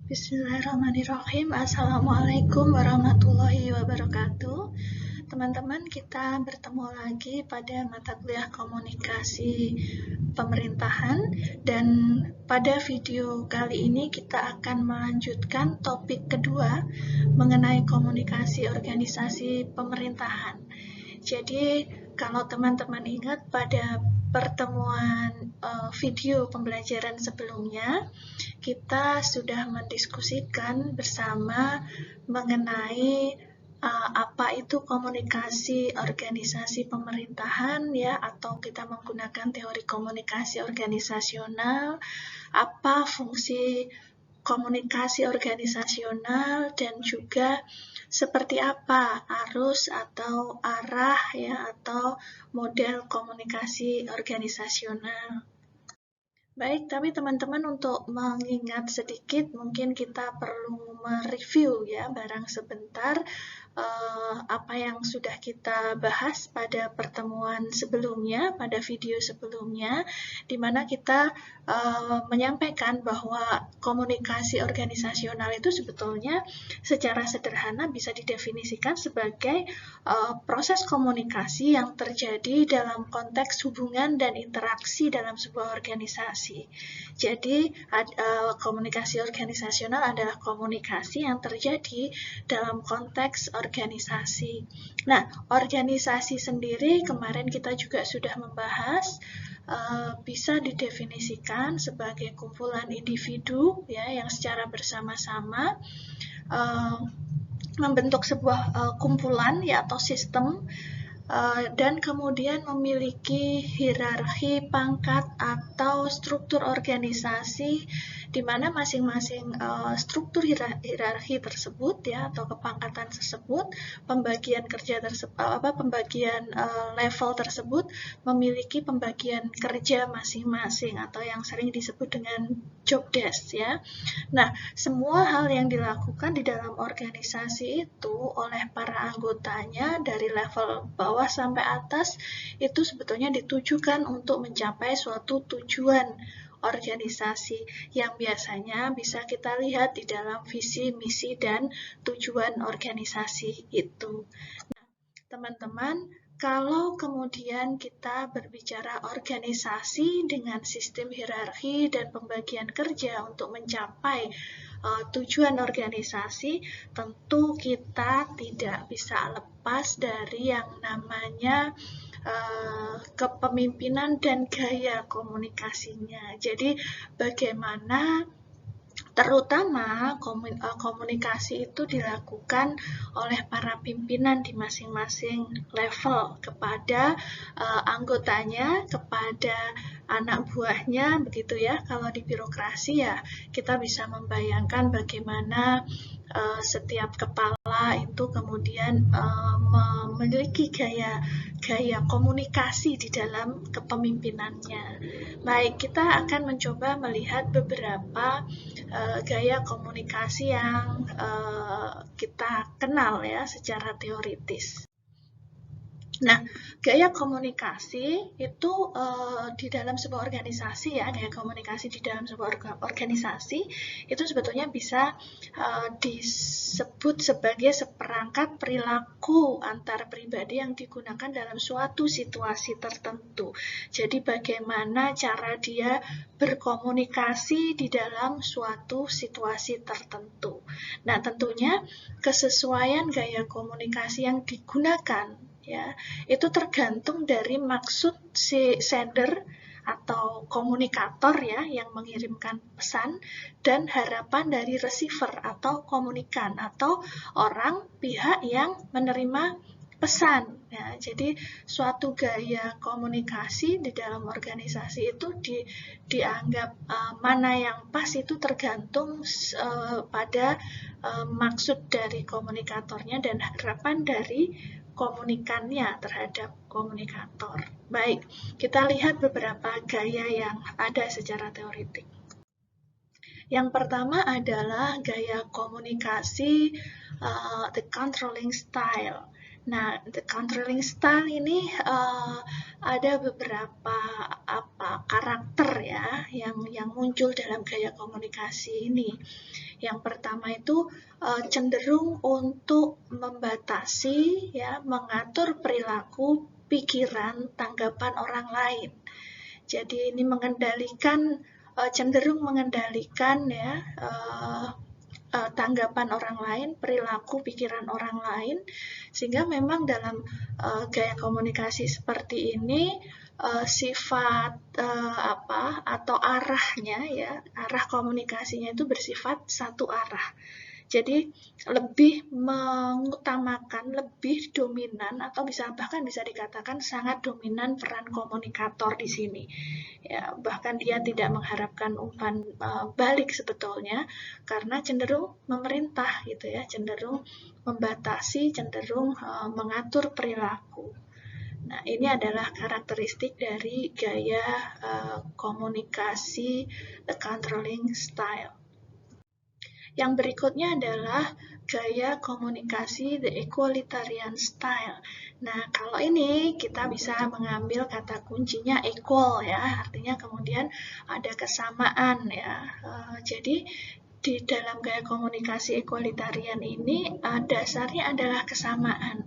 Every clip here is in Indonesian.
Bismillahirrahmanirrahim. Assalamualaikum warahmatullahi wabarakatuh. Teman-teman, kita bertemu lagi pada mata kuliah komunikasi pemerintahan, dan pada video kali ini kita akan melanjutkan topik kedua mengenai komunikasi organisasi pemerintahan. Jadi, kalau teman-teman ingat pada pertemuan video pembelajaran sebelumnya, kita sudah mendiskusikan bersama mengenai apa itu komunikasi organisasi pemerintahan, ya, atau kita menggunakan teori komunikasi organisasional, apa fungsi komunikasi organisasional, dan juga seperti apa arus atau arah, ya, atau model komunikasi organisasional. Baik, tapi teman-teman, untuk mengingat sedikit, mungkin kita perlu mereview ya barang sebentar apa yang sudah kita bahas pada pertemuan sebelumnya, pada video sebelumnya, di mana kita menyampaikan bahwa komunikasi organisasional itu sebetulnya secara sederhana bisa didefinisikan sebagai proses komunikasi yang terjadi dalam konteks hubungan dan interaksi dalam sebuah organisasi. Jadi, komunikasi organisasional adalah komunikasi yang terjadi dalam konteks organisasi. Nah, organisasi sendiri kemarin kita juga sudah membahas bisa didefinisikan sebagai kumpulan individu, ya, yang secara bersama-sama membentuk sebuah kumpulan, ya, atau sistem, dan kemudian memiliki hierarki, pangkat, atau struktur organisasi, di mana masing-masing struktur hierarki tersebut, ya, atau kepangkatan tersebut, pembagian kerja tersebut, pembagian level tersebut memiliki pembagian kerja masing-masing, atau yang sering disebut dengan job desk, ya. Nah, semua hal yang dilakukan di dalam organisasi itu oleh para anggotanya dari level bawah sampai atas itu sebetulnya ditujukan untuk mencapai suatu tujuan organisasi yang biasanya bisa kita lihat di dalam visi, misi, dan tujuan organisasi itu. Nah, teman-teman, kalau kemudian kita berbicara organisasi dengan sistem hierarki dan pembagian kerja untuk mencapai tujuan organisasi, tentu kita tidak bisa lepas dari yang namanya kepemimpinan dan gaya komunikasinya. Jadi, bagaimana terutama komunikasi itu dilakukan oleh para pimpinan di masing-masing level kepada anggotanya, kepada anak buahnya, begitu ya. Kalau di birokrasi, ya, kita bisa membayangkan bagaimana setiap kepala itu kemudian memiliki gaya komunikasi di dalam kepemimpinannya. Baik, kita akan mencoba melihat beberapa gaya komunikasi yang kita kenal, ya, secara teoritis. Nah, gaya komunikasi itu di dalam sebuah organisasi, ya, gaya komunikasi di dalam sebuah organisasi itu sebetulnya bisa disebut sebagai seperangkat perilaku antar pribadi yang digunakan dalam suatu situasi tertentu. Jadi, bagaimana cara dia berkomunikasi di dalam suatu situasi tertentu. Nah, tentunya kesesuaian gaya komunikasi yang digunakan, ya, itu tergantung dari maksud si sender atau komunikator, ya, yang mengirimkan pesan, dan harapan dari receiver atau komunikan atau orang pihak yang menerima pesan, ya. Jadi suatu gaya komunikasi di dalam organisasi itu dianggap mana yang pas itu tergantung pada maksud dari komunikatornya dan harapan dari komunikannya terhadap komunikator. Baik, kita lihat beberapa gaya yang ada secara teoritik. Yang pertama adalah gaya komunikasi the controlling style. Nah, the controlling style ini ada beberapa karakter ya yang muncul dalam gaya komunikasi ini. Yang pertama itu cenderung untuk membatasi ya, mengatur perilaku, pikiran, tanggapan orang lain. Jadi ini cenderung mengendalikan ya tanggapan orang lain, perilaku, pikiran orang lain, sehingga memang dalam gaya komunikasi seperti ini sifat atau arahnya ya, arah komunikasinya itu bersifat satu arah. Jadi lebih mengutamakan, lebih dominan atau bahkan bisa dikatakan sangat dominan peran komunikator di sini. Ya, bahkan dia tidak mengharapkan umpan balik sebetulnya, karena cenderung memerintah gitu ya, cenderung membatasi, cenderung mengatur perilaku. Nah, ini adalah karakteristik dari gaya komunikasi the controlling style. Yang berikutnya adalah gaya komunikasi the equalitarian style. Nah, kalau ini kita bisa mengambil kata kuncinya equal ya, artinya kemudian ada kesamaan ya. Jadi di dalam gaya komunikasi equalitarian ini dasarnya adalah kesamaan.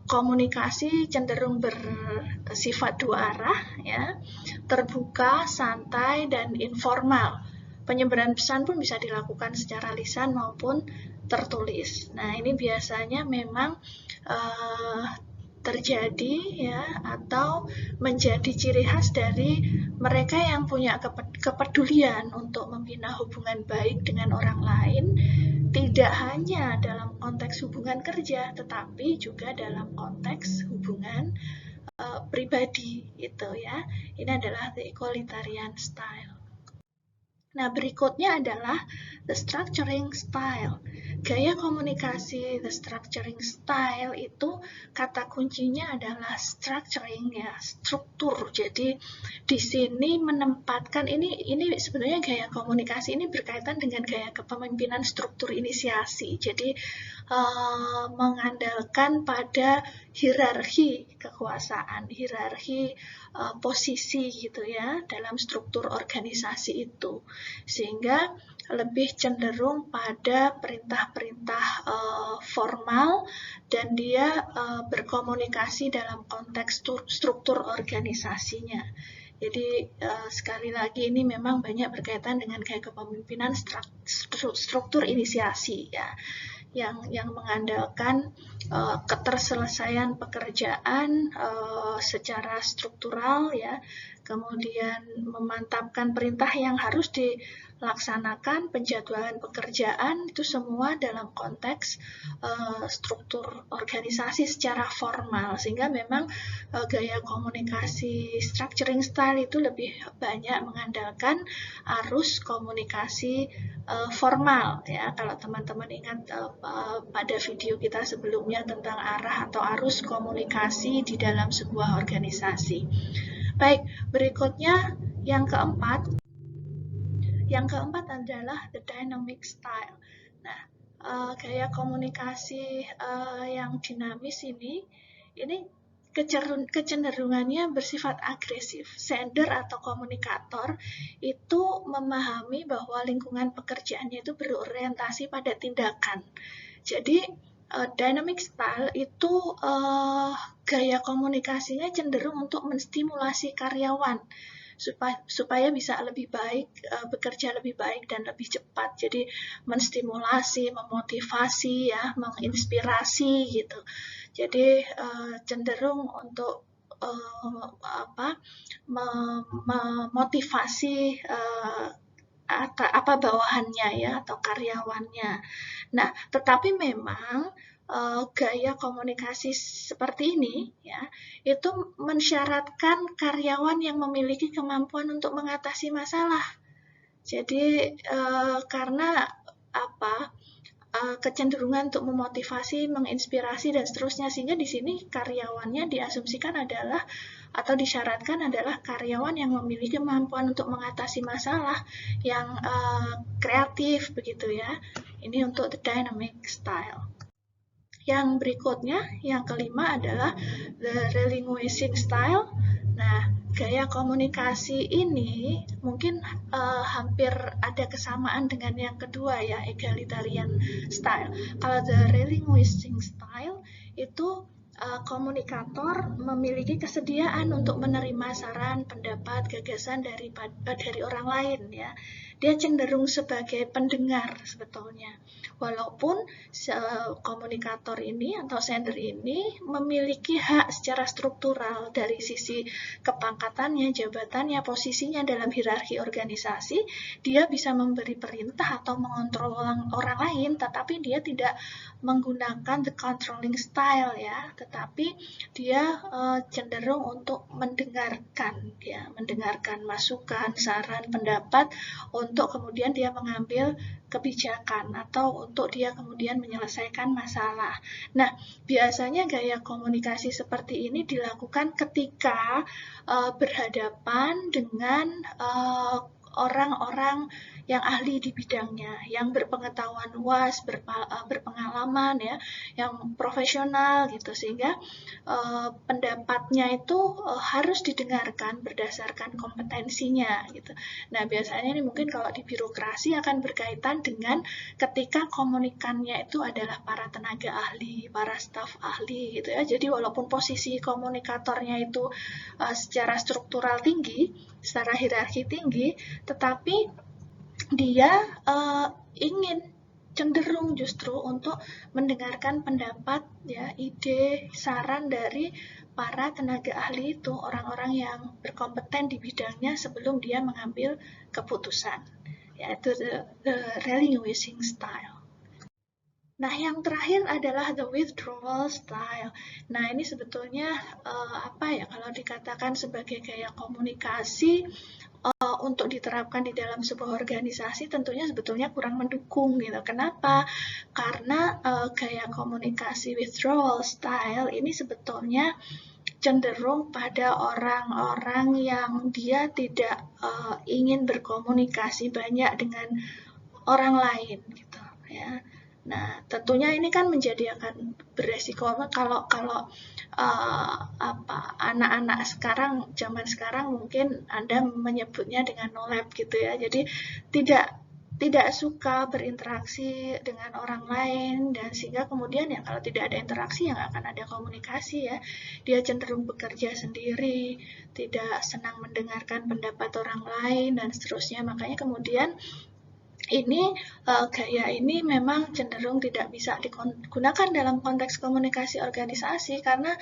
Komunikasi cenderung bersifat dua arah ya, terbuka, santai, dan informal. Penyebaran pesan pun bisa dilakukan secara lisan maupun tertulis. Nah, ini biasanya memang terjadi ya, atau menjadi ciri khas dari mereka yang punya kepedulian untuk membina hubungan baik dengan orang lain, tidak hanya dalam konteks hubungan kerja, tetapi juga dalam konteks hubungan pribadi itu ya. Ini adalah the equalitarian style. Nah, berikutnya adalah the structuring style. Gaya komunikasi the structuring style itu kata kuncinya adalah structuring ya, struktur. Jadi di sini menempatkan ini sebenarnya gaya komunikasi ini berkaitan dengan gaya kepemimpinan struktur inisiasi. Jadi mengandalkan pada hierarki kekuasaan, hierarki posisi gitu ya dalam struktur organisasi itu, sehingga lebih cenderung pada perintah-perintah formal dan dia berkomunikasi dalam konteks struktur organisasinya. Jadi sekali lagi ini memang banyak berkaitan dengan gaya kepemimpinan struktur inisiasi ya, yang mengandalkan keterselesaian pekerjaan secara struktural ya, kemudian memantapkan perintah yang harus dilaksanakan, penjadwalan pekerjaan, itu semua dalam konteks struktur organisasi secara formal, sehingga memang gaya komunikasi structuring style itu lebih banyak mengandalkan arus komunikasi formal ya. Kalau teman-teman ingat pada video kita sebelumnya tentang arah atau arus komunikasi di dalam sebuah organisasi. Baik, berikutnya yang keempat adalah the dynamic style. Nah, gaya komunikasi yang dinamis ini kecenderungannya bersifat agresif. Sender atau komunikator itu memahami bahwa lingkungan pekerjaannya itu berorientasi pada tindakan. Jadi dynamic style itu gaya komunikasinya cenderung untuk menstimulasi karyawan supaya bisa lebih baik, bekerja lebih baik dan lebih cepat. Jadi menstimulasi, memotivasi ya, menginspirasi gitu. Jadi cenderung untuk memotivasi bawahannya ya, atau karyawannya. Nah, tetapi memang gaya komunikasi seperti ini ya, itu mensyaratkan karyawan yang memiliki kemampuan untuk mengatasi masalah. Jadi karena kecenderungan untuk memotivasi, menginspirasi dan seterusnya, sehingga di sini karyawannya diasumsikan adalah atau disyaratkan adalah karyawan yang memiliki kemampuan untuk mengatasi masalah, yang kreatif begitu ya. Ini untuk the dynamic style. Yang berikutnya, yang kelima adalah the relinquishing style. Nah, gaya komunikasi ini mungkin hampir ada kesamaan dengan yang kedua ya, egalitarian style. Kalau the relinquishing style itu komunikator memiliki kesediaan untuk menerima saran, pendapat, gagasan dari orang lain ya. Dia cenderung sebagai pendengar sebetulnya. Walaupun komunikator ini atau sender ini memiliki hak secara struktural dari sisi kepangkatannya, jabatannya, posisinya dalam hierarki organisasi, dia bisa memberi perintah atau mengontrol orang lain, tetapi dia tidak menggunakan the controlling style ya, tetapi dia cenderung untuk mendengarkan ya, mendengarkan masukan, saran, pendapat untuk kemudian dia mengambil kebijakan atau untuk dia kemudian menyelesaikan masalah. Nah, biasanya gaya komunikasi seperti ini dilakukan ketika berhadapan dengan orang-orang yang ahli di bidangnya, yang berpengetahuan luas, berpengalaman ya, yang profesional gitu, sehingga pendapatnya itu harus didengarkan berdasarkan kompetensinya gitu. Nah, biasanya ini mungkin kalau di birokrasi akan berkaitan dengan ketika komunikannya itu adalah para tenaga ahli, para staf ahli gitu ya. Jadi walaupun posisi komunikatornya itu secara struktural tinggi, secara hierarki tinggi, tetapi dia ingin cenderung justru untuk mendengarkan pendapat, ya, ide, saran dari para tenaga ahli itu, orang-orang yang berkompeten di bidangnya sebelum dia mengambil keputusan, yaitu the relinquishing style. Nah, yang terakhir adalah the withdrawal style. Nah, ini sebetulnya kalau dikatakan sebagai gaya komunikasi untuk diterapkan di dalam sebuah organisasi tentunya sebetulnya kurang mendukung gitu. Kenapa? Karena gaya komunikasi withdrawal style ini sebetulnya cenderung pada orang-orang yang dia tidak ingin berkomunikasi banyak dengan orang lain gitu ya. Nah, tentunya ini kan akan beresiko kalau anak-anak sekarang, zaman sekarang mungkin Anda menyebutnya dengan no lab gitu ya. Jadi tidak suka berinteraksi dengan orang lain, dan sehingga kemudian ya kalau tidak ada interaksi ya nggak akan ada komunikasi ya. Dia cenderung bekerja sendiri, tidak senang mendengarkan pendapat orang lain dan seterusnya. Makanya kemudian gaya ini memang cenderung tidak bisa digunakan dalam konteks komunikasi organisasi karena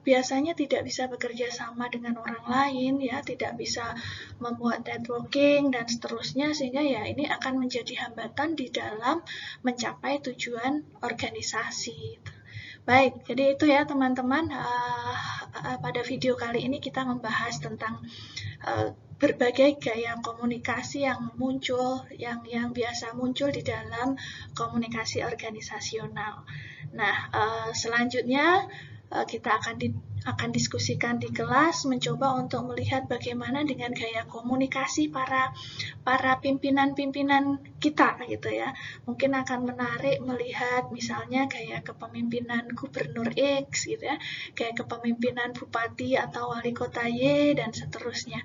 biasanya tidak bisa bekerja sama dengan orang lain ya, tidak bisa membuat networking dan seterusnya, sehingga ya ini akan menjadi hambatan di dalam mencapai tujuan organisasi. Baik, jadi itu ya teman-teman, pada video kali ini kita membahas tentang berbagai gaya komunikasi yang muncul, yang biasa muncul di dalam komunikasi organisasional. Nah, selanjutnya kita akan diskusikan di kelas, mencoba untuk melihat bagaimana dengan gaya komunikasi para pimpinan-pimpinan kita gitu ya. Mungkin akan menarik melihat misalnya gaya kepemimpinan gubernur X gitu ya, gaya kepemimpinan bupati atau wali kota Y dan seterusnya.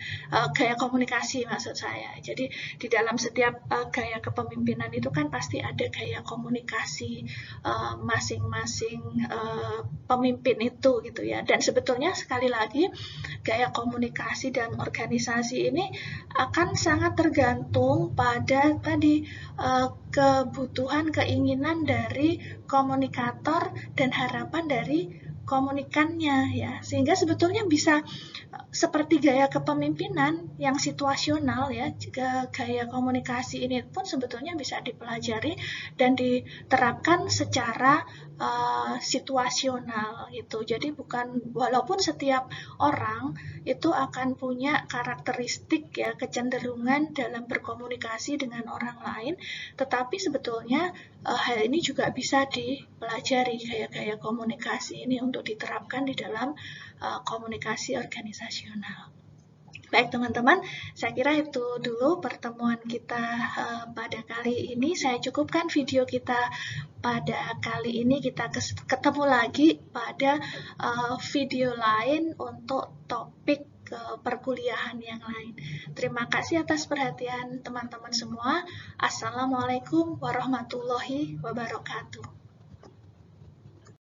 Gaya komunikasi maksud saya. Jadi di dalam setiap gaya kepemimpinan itu kan pasti ada gaya komunikasi masing-masing pemimpin itu gitu ya. Dan sebetulnya sekali lagi gaya komunikasi dalam organisasi ini akan sangat tergantung pada tadi kebutuhan, keinginan dari komunikator dan harapan dari komunikannya ya, sehingga sebetulnya bisa seperti gaya kepemimpinan yang situasional ya, gaya komunikasi ini pun sebetulnya bisa dipelajari dan diterapkan secara situasional gitu. Jadi walaupun setiap orang itu akan punya karakteristik ya, kecenderungan dalam berkomunikasi dengan orang lain, tetapi sebetulnya hal ini juga bisa dipelajari, gaya-gaya komunikasi ini untuk diterapkan di dalam komunikasi organisasional. Baik teman-teman, saya kira itu dulu pertemuan kita pada kali ini. Saya cukupkan video kita pada kali ini. Kita ketemu lagi pada video lain untuk topik perkuliahan yang lain. Terima kasih atas perhatian teman-teman semua. Assalamualaikum warahmatullahi wabarakatuh.